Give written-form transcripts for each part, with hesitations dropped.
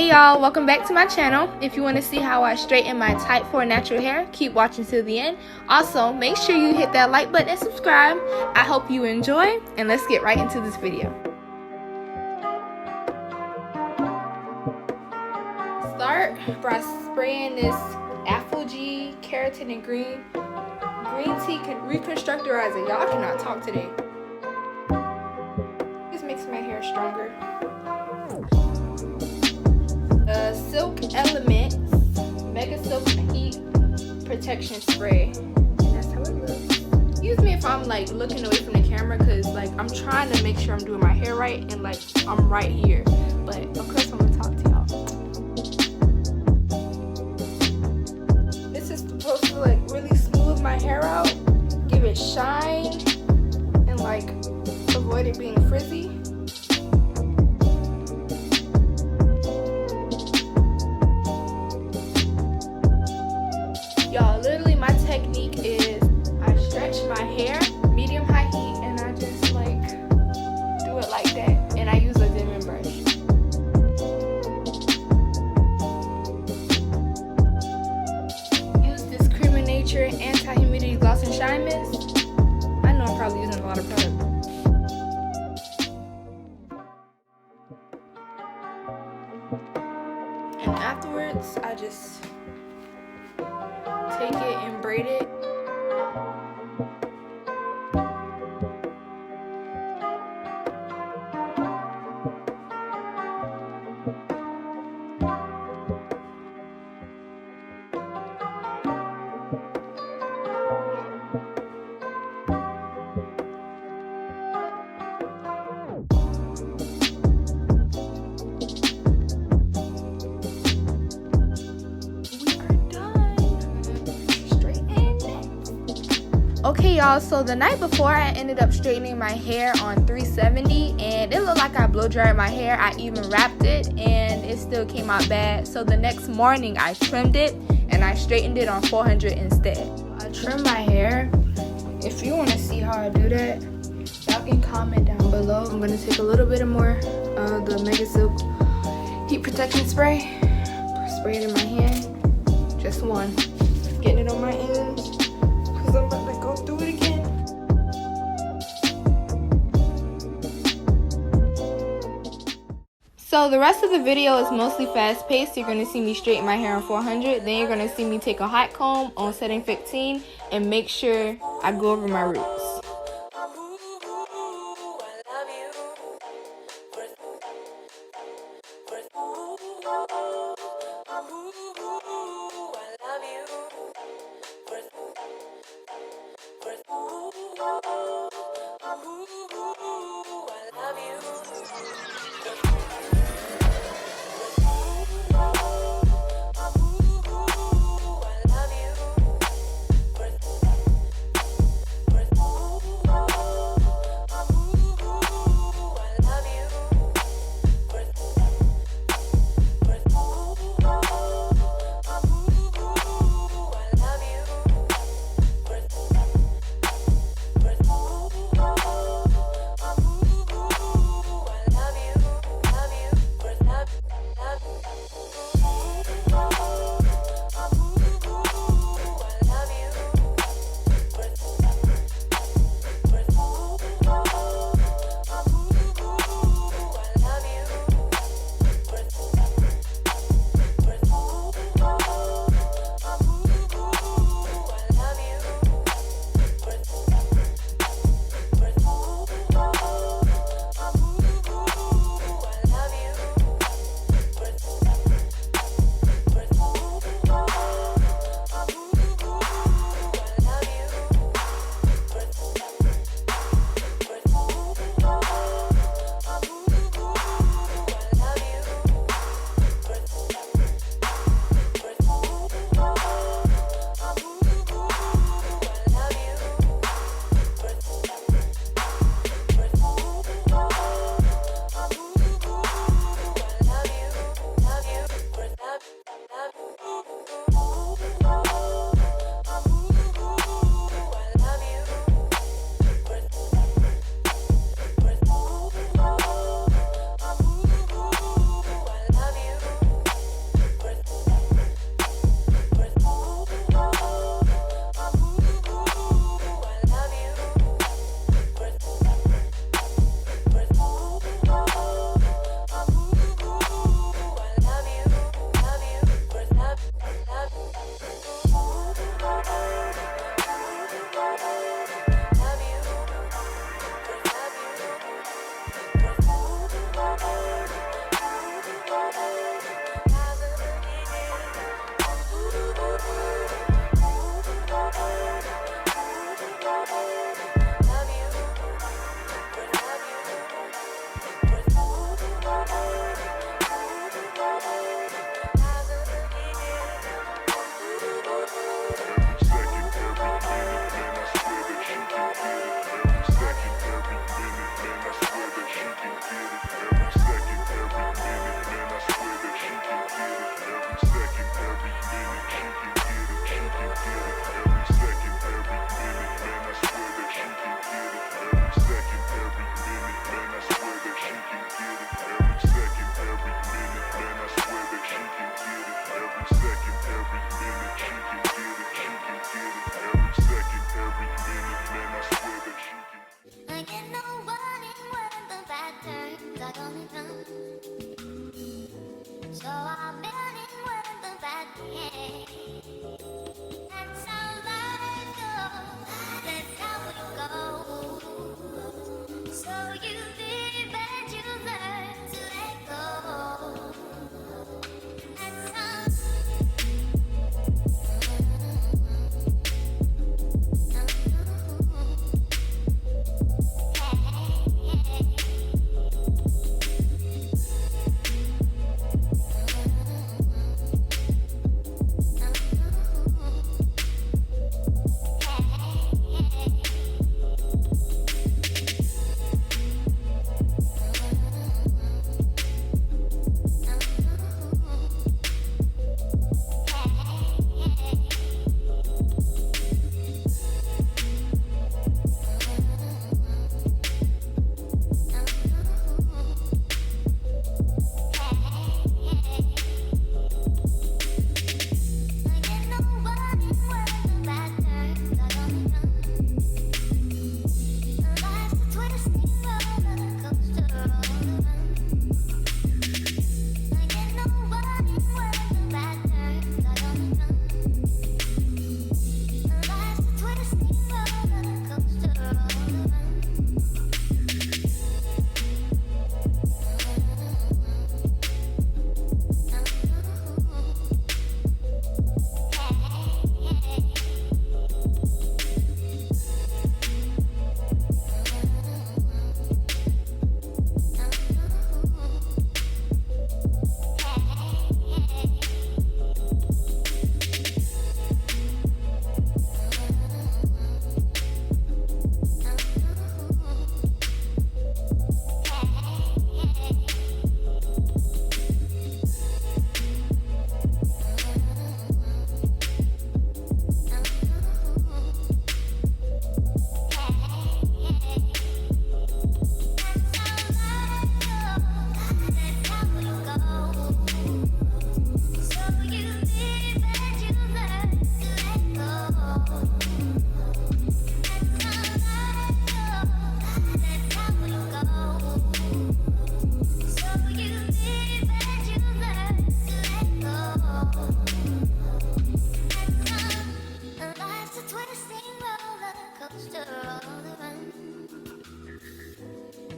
Hey y'all, welcome back to my channel. If you want to see how I straighten my type 4 natural hair, keep watching till the end. Also, make sure you hit that like button and subscribe. I hope you enjoy, and let's get right into this video. Start by spraying this ApHogee, Keratin, and green tea Restructurizer. Y'all cannot talk today. This makes my hair stronger. Silk Elements MegaSilk Heat Protection Spray. And that's how it looks. Excuse me if I'm like looking away from the camera, because like I'm trying to make sure I'm doing my hair right and like I'm right here. But of course I'm gonna talk to y'all. This is supposed to like really smooth my hair out, give it shine, and like avoid it being frizzy. Y'all, literally my technique is I stretch my hair, medium high heat, and I just like do it like that, and I use a dimming brush. Use this Creme anti-humidity gloss and shine mist. I know I'm probably using a lot of product. And afterwards I just take it and braid it. Okay y'all, so the night before I ended up straightening my hair on 370 and it looked like I blow dried my hair. I even wrapped it and it still came out bad. So the next morning I trimmed it and I straightened it on 400 instead. I trimmed my hair. If you want to see how I do that, y'all can comment down below. I'm going to take a little bit more of the MegaSilk Heat Protection Spray. Spray it in my hand. Just one. Getting it on my ends. I'm about to go through it again. So the rest of the video is mostly fast paced. You're going to see me straighten my hair on 400. Then you're going to see me take a hot comb on setting 15 and make sure I go over my roots. So I'm building with the bad day. That's how life goes. That's how it goes. So you live and you learn to let go. That's how.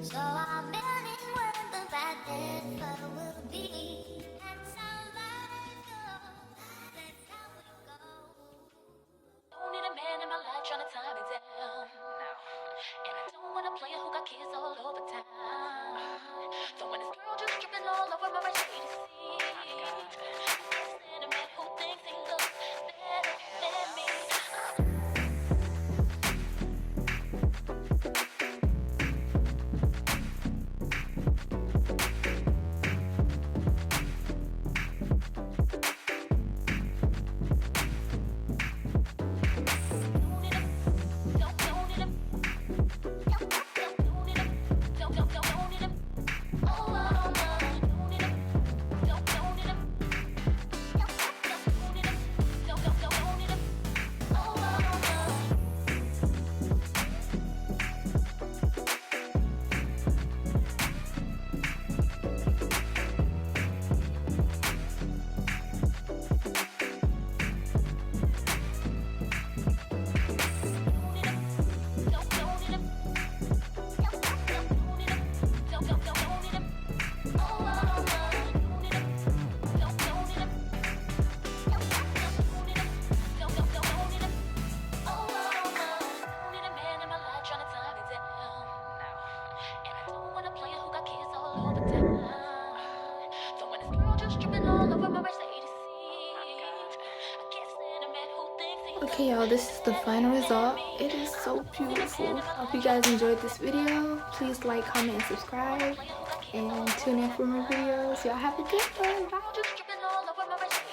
So I'm building where the bad never will be. That's how life goes. That's how it goes. Don't need a man in my life trying to tie me down. And I don't want a player who got kids all over town. Don't want this girl just dripping all over my Mercedes seat. And a man who thinks he looks better than me. Okay y'all, this is the final result. It is so beautiful. I hope you guys enjoyed this video. Please like, comment, and subscribe. And tune in for more videos. Y'all have a good one. Bye.